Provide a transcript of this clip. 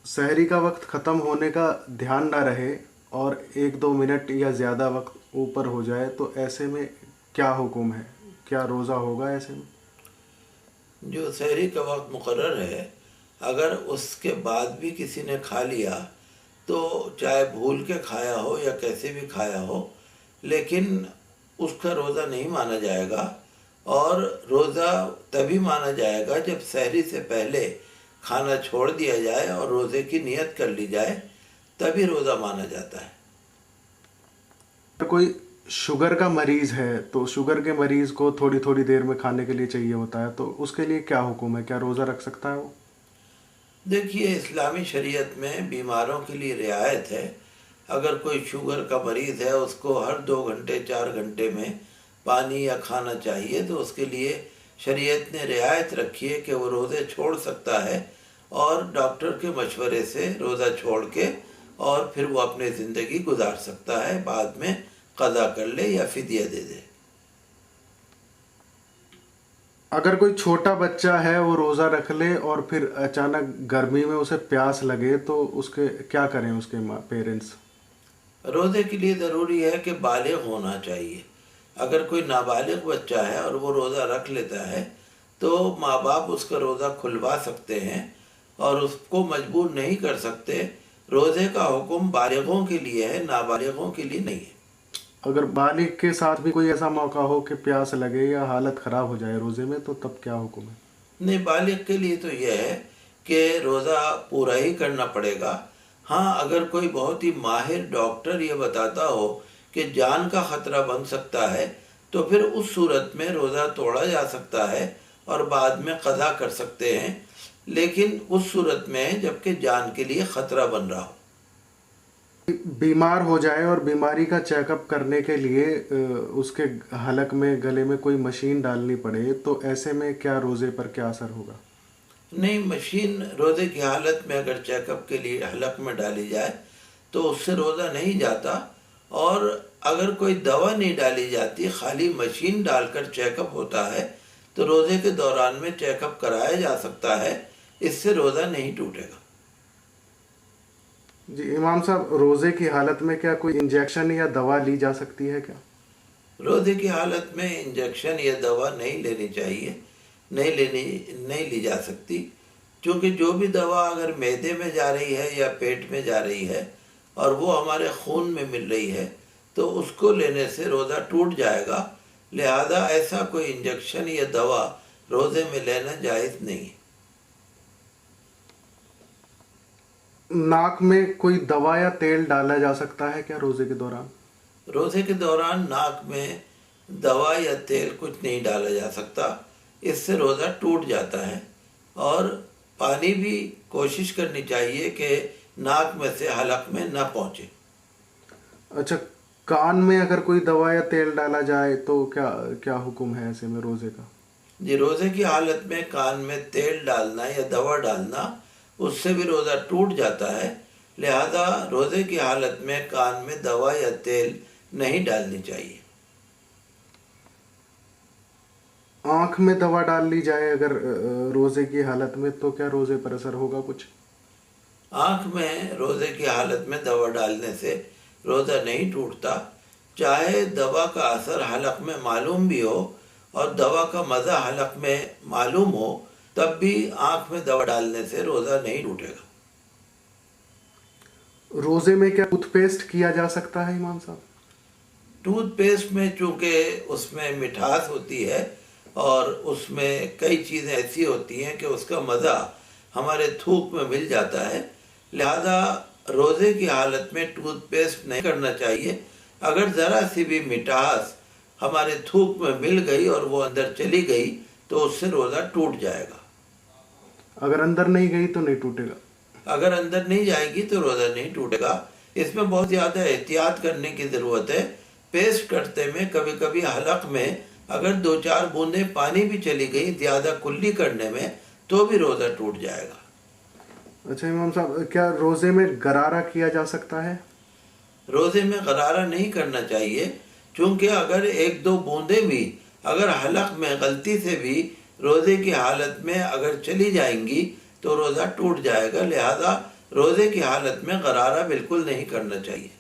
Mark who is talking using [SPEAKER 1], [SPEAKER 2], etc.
[SPEAKER 1] सहरी का वक्त ख़त्म होने का ध्यान ना रहे और 1-2 मिनट या ज़्यादा वक्त ऊपर हो जाए तो ऐसे में क्या हुक्म है? क्या रोज़ा होगा ऐसे में?
[SPEAKER 2] जो सहरी का वक्त मुकर्रर है, अगर उसके बाद भी किसी ने खा लिया तो चाहे भूल के खाया हो या कैसे भी खाया हो, लेकिन उसका रोज़ा नहीं माना जाएगा। और रोज़ा तभी माना जाएगा जब सहरी से पहले खाना छोड़ दिया जाए और रोज़े की नियत कर ली जाए, तभी रोज़ा माना जाता है।
[SPEAKER 1] अगर कोई शुगर का मरीज़ है तो शुगर के मरीज़ को थोड़ी थोड़ी देर में खाने के लिए चाहिए होता है, तो उसके लिए क्या हुक्म है? क्या रोज़ा रख सकता है वो?
[SPEAKER 2] देखिए, इस्लामी शरीयत में बीमारों के लिए रियायत है। अगर कोई शुगर का मरीज़ है, उसको हर 2 घंटे 4 घंटे में पानी या खाना चाहिए, तो उसके लिए शरीयत ने रियायत रखी है कि वो रोज़े छोड़ सकता है और डॉक्टर के मशवरे से रोज़ा छोड़ के और फिर वो अपनी ज़िंदगी गुजार सकता है, बाद में क़ज़ा कर ले या फिदिया दे दे।
[SPEAKER 1] अगर कोई छोटा बच्चा है वो रोज़ा रख ले और फिर अचानक गर्मी में उसे प्यास लगे तो उसके क्या करें उसके पेरेंट्स?
[SPEAKER 2] रोज़े के लिए ज़रूरी है कि बालिग होना चाहिए। अगर कोई नाबालिग बच्चा है और वो रोज़ा रख लेता है, तो माँ बाप उसका रोज़ा खुलवा सकते हैं और उसको मजबूर नहीं कर सकते। रोज़े का हुक्म बालिगों के लिए है, नाबालिगों के लिए नहीं है।
[SPEAKER 1] अगर बालिग के साथ भी कोई ऐसा मौका हो कि प्यास लगे या हालत ख़राब हो जाए रोज़े में, तो तब क्या हुक्म है?
[SPEAKER 2] नहीं, बालिग के लिए तो यह है कि रोज़ा पूरा ही करना पड़ेगा। हाँ, अगर कोई बहुत ही माहिर डॉक्टर ये बताता हो कि जान का ख़तरा बन सकता है, तो फिर उस सूरत में रोज़ा तोड़ा जा सकता है और बाद में क़ज़ा कर सकते हैं, लेकिन उस सूरत में जबकि जान के लिए ख़तरा बन रहा हो।
[SPEAKER 1] बीमार हो जाए और बीमारी का चेकअप करने के लिए उसके हलक में गले में कोई मशीन डालनी पड़े, तो ऐसे में क्या रोज़े पर क्या असर होगा?
[SPEAKER 2] नहीं, मशीन रोज़े की हालत में अगर चेकअप के लिए हलक में डाली जाए तो उससे रोज़ा नहीं जाता। और अगर कोई दवा नहीं डाली जाती, खाली मशीन डालकर चेकअप होता है, तो रोज़े के दौरान में चेकअप कराया जा सकता है। इससे रोज़ा नहीं टूटेगा।
[SPEAKER 1] जी इमाम साहब, रोज़े की हालत में क्या कोई इंजेक्शन या दवा ली जा सकती है क्या?
[SPEAKER 2] रोज़े की हालत में इंजेक्शन या दवा नहीं लेनी चाहिए, नहीं ली जा सकती, क्योंकि जो भी दवा अगर मैदे में जा रही है या पेट में जा रही है और वो हमारे खून में मिल रही है, तो उसको लेने से रोज़ा टूट जाएगा। लिहाजा ऐसा कोई इंजेक्शन या दवा रोज़े में लेना जायज़ नहीं है।
[SPEAKER 1] नाक में कोई दवा या तेल डाला जा सकता है क्या रोज़े के दौरान?
[SPEAKER 2] रोज़े के दौरान नाक में दवा या तेल कुछ नहीं डाला जा सकता, इससे रोज़ा टूट जाता है। और पानी भी कोशिश करनी चाहिए कि नाक में से हलक में न पहुँचे।
[SPEAKER 1] अच्छा, कान में अगर कोई दवा या तेल डाला जाए तो क्या क्या हुक्म है ऐसे में रोज़े का?
[SPEAKER 2] जी, रोज़े की हालत में कान में तेल डालना या दवा डालना, उससे भी रोज़ा टूट जाता है। लिहाजा रोज़े की हालत में कान में दवा या तेल नहीं डालनी चाहिए।
[SPEAKER 1] आँख में दवा डाल ली जाए अगर रोज़े की हालत में, तो क्या रोज़े पर असर होगा कुछ?
[SPEAKER 2] आँख में रोज़े की हालत में दवा डालने से रोज़ा नहीं टूटता। चाहे दवा का असर हलक में मालूम भी हो और दवा का मज़ा हलक में मालूम हो, तब भी आँख में दवा डालने से रोज़ा नहीं टूटेगा।
[SPEAKER 1] रोज़े में क्या टूथपेस्ट किया जा सकता है इमाम साहब?
[SPEAKER 2] टूथपेस्ट में चूँकि उसमें मिठास होती है और उसमें कई चीज़ें ऐसी होती हैं कि उसका मज़ा हमारे थूक में मिल जाता है, लिहाजा रोज़े की हालत में टूथपेस्ट नहीं करना चाहिए। अगर ज़रा सी भी मिठास हमारे थूक में मिल गई और वो अंदर चली गई, तो उससे रोज़ा टूट जाएगा।
[SPEAKER 1] अगर अंदर नहीं गई तो नहीं टूटेगा?
[SPEAKER 2] अगर अंदर नहीं जाएगी तो रोज़ा नहीं टूटेगा। इसमें बहुत ज़्यादा एहतियात करने की ज़रूरत है। पेस्ट करते में कभी कभी हलक में अगर 2-4 बूंदें पानी भी चली गई ज़्यादा कुल्ली करने में, तो भी रोज़ा टूट जाएगा।
[SPEAKER 1] अच्छा इमाम साहब, क्या रोज़े में गरारा किया जा सकता है?
[SPEAKER 2] रोज़े में गरारा नहीं करना चाहिए, क्योंकि अगर 1-2 बूंदें भी अगर हलक में गलती से भी रोज़े की हालत में अगर चली जाएंगी तो रोज़ा टूट जाएगा। लिहाजा روزے کی حالت میں غرارہ بالکل نہیں کرنا چاہیے۔